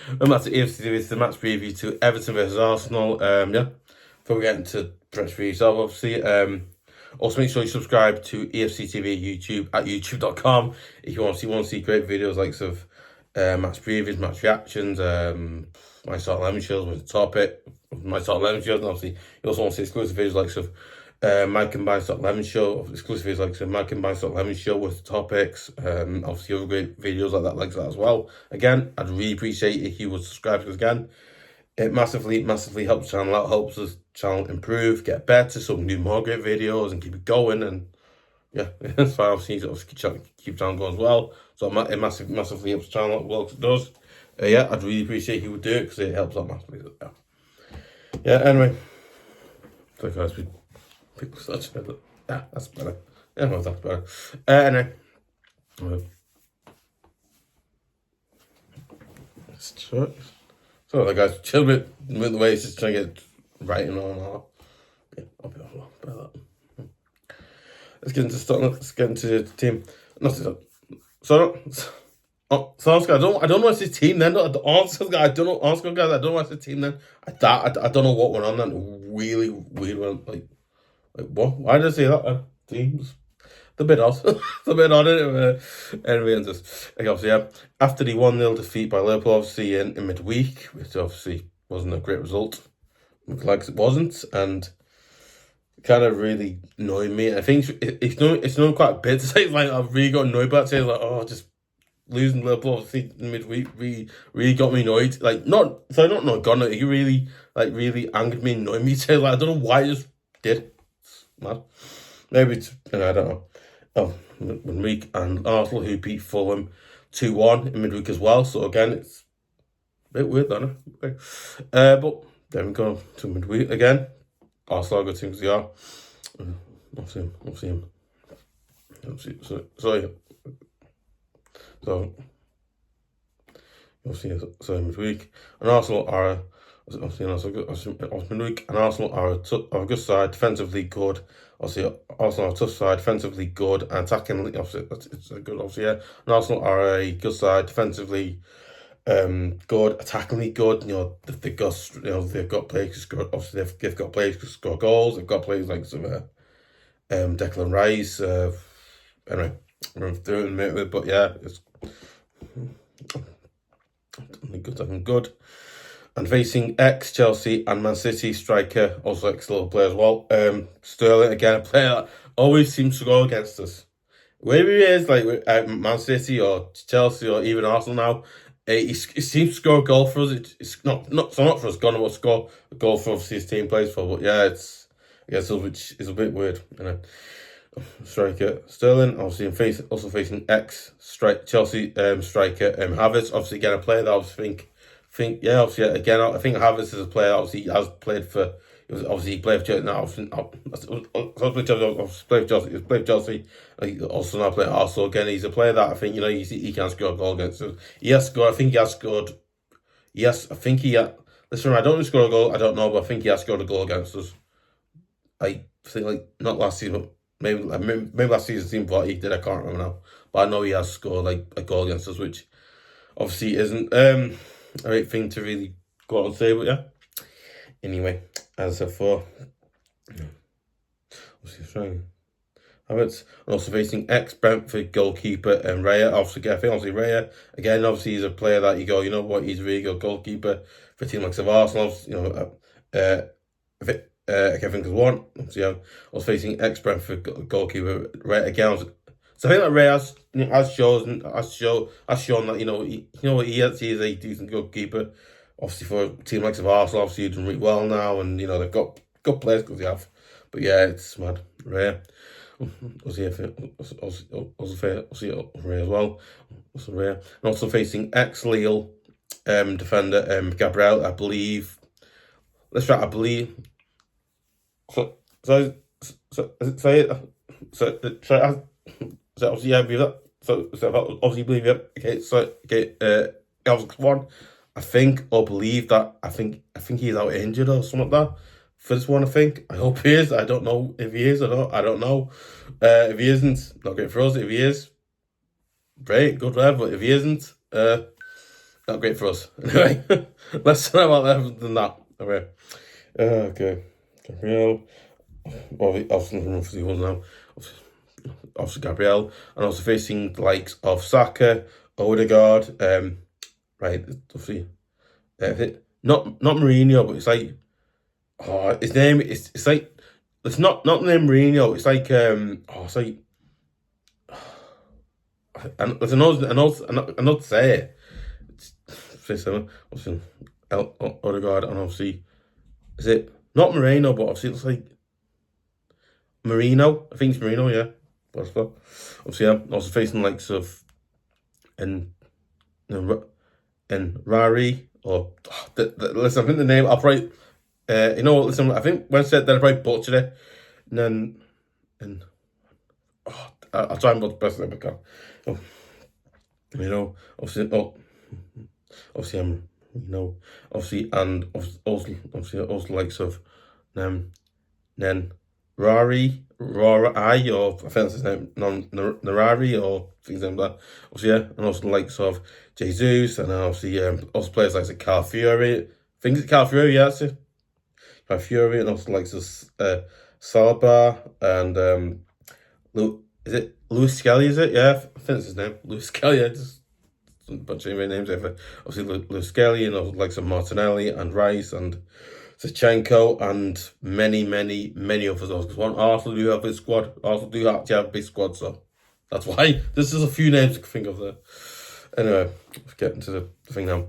And that's the EFC TV, it's the match preview to Everton versus Arsenal. Yeah, before we get into Brentford yourself, obviously. Also, make sure you subscribe to EFC TV YouTube at youtube.com if you want to see great videos like of match previews, match reactions, my sort of lemon shows with the topic, my sort of lemon shows, and obviously you also want to see exclusive videos like of my combined sort of lemon show, exclusive videos like my combined sort of lemon show with the topics, obviously other great videos like that as well. Again, I'd really appreciate if you would subscribe, because again, it massively helps the channel out, helps us channel improve, get better, so we can do more great videos and keep it going. And yeah, that's fine. Obviously, keep channel going as well. So it massively helps the channel out well, it does. Yeah, I'd really appreciate if you would do it, because it helps out massively. Yeah. Anyway, so guys, people such better. Yeah, that's better. Yeah, no, that's better. Anyway. Let's try. So, guys, chill with the way it's just trying to get writing on and all. Yeah, I'll be all about that. Let's get into the team. Oscar, I don't watch this team then. Oscar, guys, I don't watch the team then. I don't know what went on then. Really went like what? Why did I say that? Teams. The bit odd. The bit odd, isn't it? Anyway, and just obviously, yeah, after the 1-0 defeat by Liverpool, obviously in midweek, which obviously wasn't a great result, like it wasn't, and kind of really annoyed me. I think it's known quite a bit to say, like I've really got annoyed by it, saying like, oh, just losing Liverpool obviously in midweek really got me annoyed. Like not gone. He really angered me, annoyed me. Say like I don't know why I just did. It's mad. Maybe it's I don't know. Oh, midweek and Arsenal who beat Fulham 2-1 in midweek as well. So again, it's a bit weird, isn't it? Okay. But then we go to midweek again. Arsenal are good teams they are. I'll see him. So midweek and Arsenal are midweek and Arsenal are a good side, defensively good. Obviously, Arsenal are a tough side, defensively good, and attackingly, obviously, it's a good, obviously, yeah. And Arsenal are a good side, defensively good, attackingly good. You know, they've got players to score. Obviously, they've got players to score goals. They've got players like some Declan Rice. Anyway, we're through in a minute, but yeah, it's good. And facing ex-Chelsea and Man City striker, also ex-Liverpool player as well, Sterling, again, a player that always seems to go against us. Wherever he is, like Man City or Chelsea or even Arsenal now, he seems to score a goal for us. It's not for us, going to score a goal for obviously his team plays for, but yeah, it's a bit weird, you know. Striker Sterling, obviously also facing Chelsea striker havertz, obviously again a player that I think obviously again I think havertz is a player obviously he has played for. He played for Chelsea now. He's played for Chelsea. Also now playing Arsenal again. He's a player that I think he can score a goal against us. He has scored. I think he has scored. Yes, I think he. Listen, I don't know if he scored a goal. I don't know, but I think he has scored a goal against us. I think like not last season, but maybe last season what he did. I can't remember now, but I know he has scored like a goal against us, which obviously isn't a right thing to really go out and say. But yeah. Anyway, as for havertz, and also facing ex-Brentford goalkeeper and raya. Obviously raya again. Obviously, he's a player that you go, you know what, he's a really good goalkeeper for a team like Arsenal. You know, I think there's one. So yeah, also facing ex-Brentford goalkeeper Raya again. So I think that Raya has shown that he is a decent goalkeeper. Obviously, for a team like Arsenal, obviously he's doing really well now, and they've got players because they have. But yeah, it's mad. Raya. Also Raya as well. Also Raya. And also facing ex-Lille defender Gabriel, I believe. I believe. So obviously I believe that. So obviously believe it. Okay. One. I think or believe that I think he's out injured or something like that for this one. I hope he is. I don't know if he is or not. I don't know. If he isn't, not great for us. If he is, great, good whatever. But if he isn't, not great for us. Anyway, let's talk about that than that. Okay. Gabriel. Obviously, now. Obviously, Gabriel, and also facing the likes of Saka, Odegaard. Right, obviously, not Marino, but it's like, oh, his name. It's like, it's not the name Marino. It's like it's like, and I know to say it. Obviously, Odegaard, and obviously, is it not Marino, but obviously it's like Marino. I think it's Marino, yeah. But obviously, yeah, also facing the likes of and Rari or listen. I think the name. I'll probably you know what? Listen, I think when I said that I probably butchered it, and I'll try and put the best name I can. Obviously, obviously, and also likes of Rari, or I think that's his name, Nwenri, or things like that. Obviously, yeah, and also the likes of Jesus, and obviously also players like Calafiori. I think it's Calafiori, yeah, that's it. Calafiori, and also the likes of saliba, and is it Louis Skelly? Is it? Yeah, I think that's his name, Louis Skelly. Yeah, just a bunch of names there. Obviously, Louis Skelly, and also the likes of Martinelli and Rice and Zinchenko, and many others. Because Arsenal do have a big squad. Arsenal do actually have a big squad, so that's why this is a few names I can think of there. Anyway, let's get into the thing now.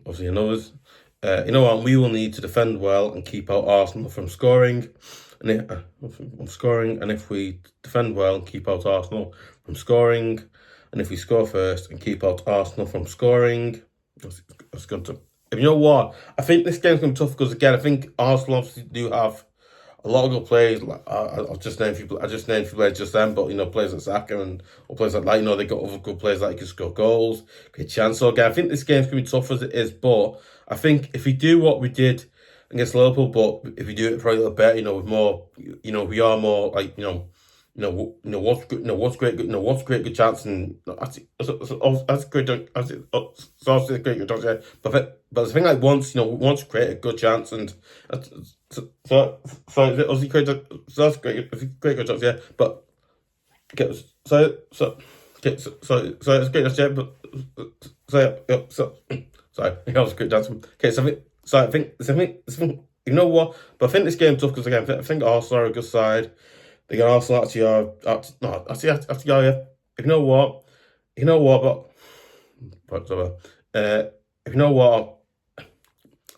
Obviously, you know what? We will need to defend well and keep out Arsenal from scoring. And if we defend well and keep out Arsenal from scoring, and if we score first and keep out Arsenal from scoring, that's going to. You know what? I think this game's going to be tough because, again, I think Arsenal obviously do have a lot of good players. Like, I'll just name a few players just then, but, players like Saka or players like that, they got other good players that can score goals, get chance. So, again, I think this game's going to be tough as it is, but I think if we do what we did against Liverpool, but if we do it probably a little better, with more, we are more like, what's great good chance, and that's great. It's also a great good chance, yeah. But the thing, like, once create a good chance, and so obviously create so that's great good chance, yeah. But okay, so it's great, yeah. But sorry, that was a great chance. Okay, I think you know what? But I think this game's tough because, again, I think Arsenal are a good side. They can also actually yeah. If you know what, if you know what,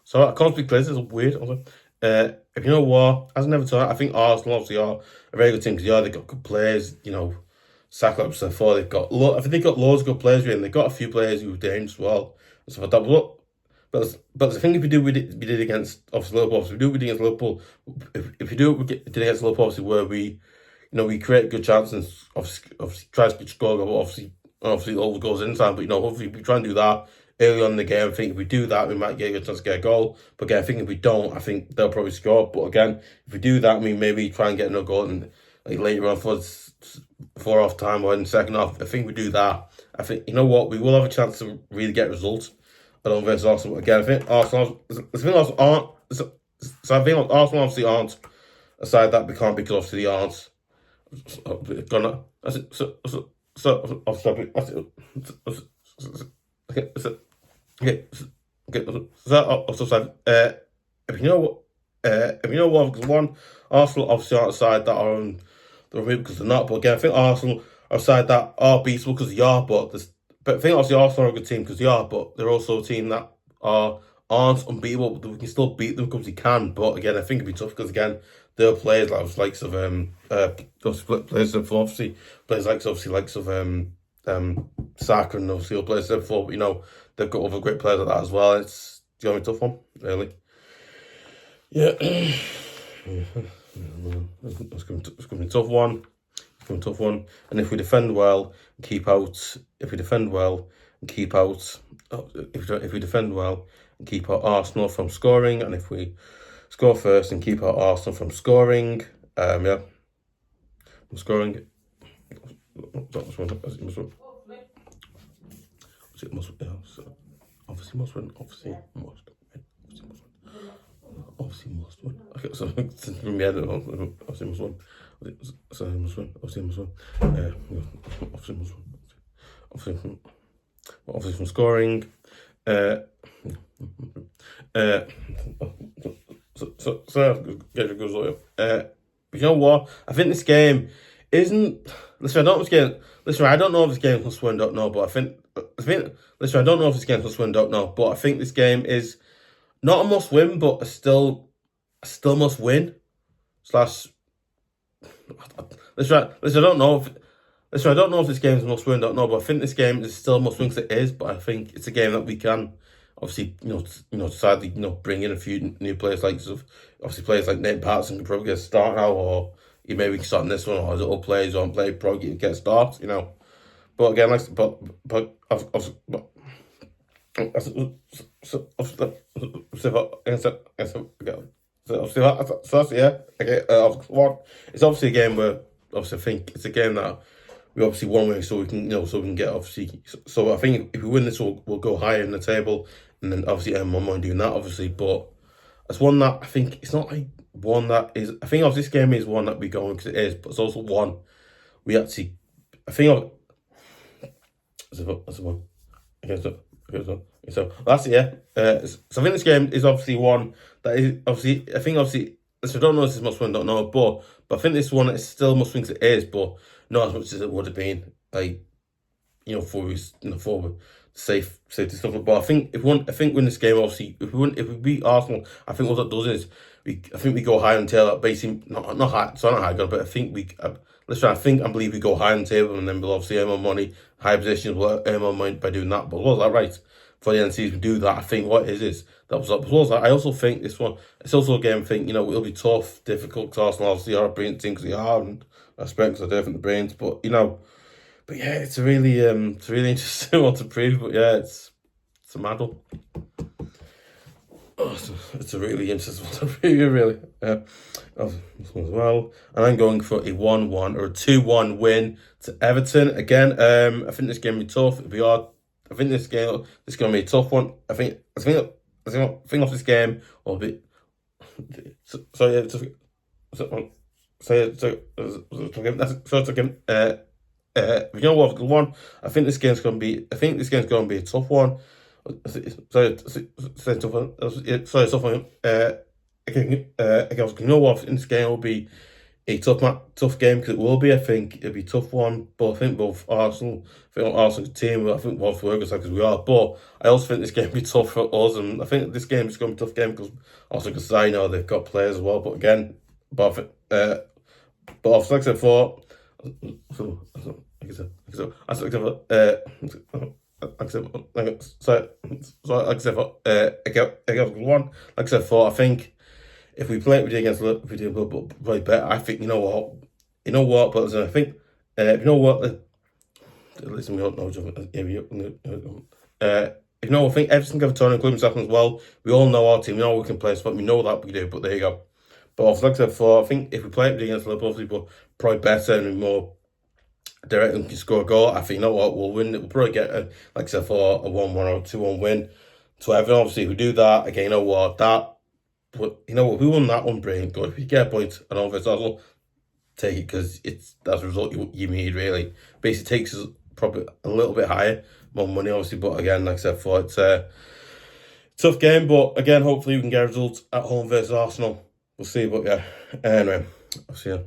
so I can't speak clear. This is weird. If you know what, as an Everton, I think Arsenal obviously are a very good team because they've got good players. Saka up before they've got I think they've got loads of good players here, and they've got a few players who are dangerous as well. And stuff like that. But the thing, if we do we did against obviously Liverpool, if we do what we did against Liverpool, if we do what we did against Liverpool, obviously where we we create good chances and obviously try to score, but obviously all the goals inside. But hopefully we try and do that early on in the game. I think if we do that, we might get a chance to get a goal. But again, I think if we don't, I think they'll probably score. But again, if we do that, maybe try and get another goal, and like later on for half time or in the second half. I think we do that. I think we will have a chance to really get results. I don't think Arsenal again. I think Arsenal aren't. So I think Arsenal obviously aren't a side that we can't, because obviously they aren't. If you know what, because one, Arsenal obviously aren't a side that are on the remove because they're not. But again, I think Arsenal are a side that are beatable because they are. But I think obviously Arsenal are a good team because they are. But they're also a team that aren't unbeatable. But we can still beat them because we can. But again, I think it'd be tough because, again, there are players likes of those players of obviously players likes of Saka, and obviously other players before. But they've got other great players like that as well. It's gonna be a tough one, really. Yeah. It's going to be a tough one. It's going to be a tough one. And if we defend well and keep out, if we defend well and keep out Arsenal from scoring, and if we score first and keep out Arsenal from scoring, from scoring. Obviously must win. Obviously must win. Obviously must win. Okay, so from the end, obviously must win. So must win. Obviously must win. Obviously must win. Obviously from scoring. So Gabriel goes away. You know what? I think this game isn't. Listen, I don't know if this game. Listen, I don't know if this game must win. Don't know, but I think. Listen, I don't know if this game must win. Don't know, but I think this game is not a must win, but a still must win. Slash. Listen, I don't know if. Listen, I don't know if this game is a must win. Don't know, but I think this game is still a must win because it is. But I think it's a game that we can. Obviously, sadly, bring in a few new players like obviously players like Nate Patterson can probably get a start now, or maybe we can start in this one, or other players who haven't played probably get a start, But again, it's obviously a game where obviously I think it's a game that we obviously won with, so we can get obviously. So I think if we win this, we'll go higher in the table, and then obviously earn more money doing that, obviously. But it's one that I think it's not like one that is. I think obviously this game is one that we go on because it is, but it's also one we actually. I think that's one. So that's it. Yeah. So I think this game is obviously one that is obviously. I think obviously. So I don't know if this must win, don't know, but I think this one is still must win because it is, but not as much as it would have been, for safety stuff. But I think win this game, obviously, if we beat Arsenal, I think what that does is I think we go high on the table. Basically, not high, so not high, but I think I believe we go high on the table, and then we'll obviously earn more money, high positions, we'll earn more money by doing that. But was that right? For the end of the season, we do that. I think what it is that was up. I also think this one, it's also a game. I think it'll be tough, difficult. Because Arsenal obviously are a brilliant team because they are, and I expect they're different the brains. But but yeah, it's a really interesting one to prove. But yeah, it's a medal. It's a really interesting one to preview, really. This one as well. And I'm going for a 1-1 or a 2-1 win to Everton. Again, I think this game will be tough. I think this game is going to be a tough one. I think off this game will be. You know what? One, I think this game's going to be. I think this game's going to be a tough one. Tough one. Tough one. You know what? In this game will be a tough game because it will be. I think it'll be a tough one. But I think both Arsenal, team. I think both workers because we are. But I also think this game will be tough for us, and I think this game is going to be a tough game because also because I know they've got players as well. But again, like I said before. I think if we play against Liverpool, we do play better. I think you know what, but listen, I think you know what. Listen, we don't know each other. I think Everton can have a turn, including myself as well. We all know our team. We know we can play, but we know that we do. But there you go. But like I said before, I think if we play against Liverpool, people probably better and more direct and can score a goal. I think we'll win. We'll probably get a 1-1 or 2-1 win. So obviously if we do that again, we won that one, brilliant, good. If you get a point and all this, Arsenal, take it because that's the result you need really. Basically takes us probably a little bit higher, more money obviously. But again, like I said before, it's a tough game. But again, hopefully we can get results at home versus Arsenal. We'll see, but yeah. Anyway, obviously,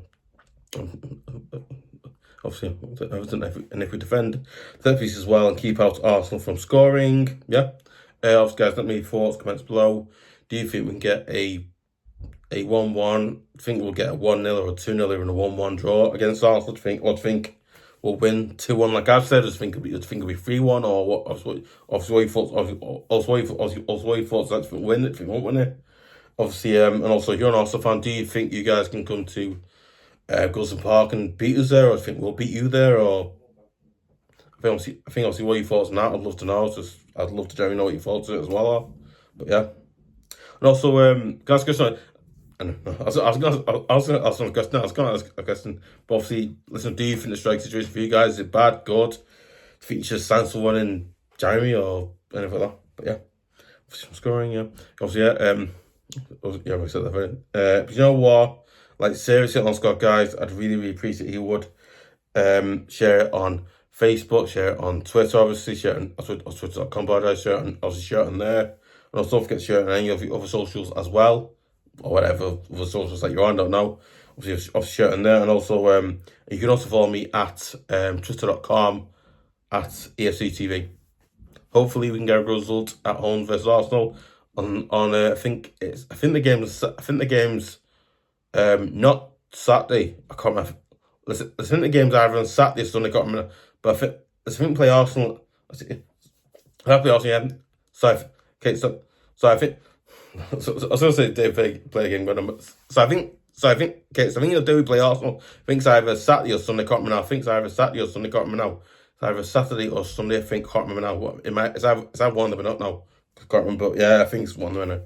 Everton, and if we defend set piece as well and keep out Arsenal from scoring, yeah. Obviously, guys, let me thoughts, comments below. Do you think we can get a 1-1? Think we'll get a 1-0 or a 2-0 and a 1-1 draw against Arsenal? Do you think we'll win 2-1 like I've said? I think it'll be 3-1 or what? Obviously, what you thought that's win it if we won't win it. Obviously, and also if you're an Arsenal fan, do you think you guys can come to Goodison Park and beat us there, or do you think we'll beat you there? Or I think obviously what your thoughts on that, I'd love to know. I'd love to know what your thoughts on it as well are. But yeah, and also guys, I was going to ask a question, but obviously, listen, do you think the strike situation for you guys is it bad, good? Do you think you should sign someone in Jeremy or anything like that. But yeah, I'm scoring. Yeah, obviously yeah, we said that. But you know what? Like seriously, on Scott guys, I'd really appreciate you would share it on Facebook, share it on Twitter, obviously, share it on twitter.com, share it on, obviously share it on there. And also don't forget to share it on any of your other socials as well, or whatever other socials that you're on, don't know. Obviously share it on there. And also you can also follow me at twitter.com at EFC TV. Hopefully we can get a result at home versus Arsenal on I think the game's not Saturday. I can't remember. I think the game's either on Saturday or Sunday. I can't remember. But I think we play Arsenal. I play Arsenal. Yeah. So I think. I was going to say they play again, but I think. Okay, so I think they'll do play Arsenal. I think it's either Saturday or Sunday. Can't remember now. I think it's either Saturday or Sunday. Can't remember now. It's either Saturday or Sunday. I think. Can't remember now. It's either one of them, but not now. Can't remember. But yeah, I think it's one of them.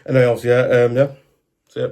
Anyway, obviously, yeah. See ya.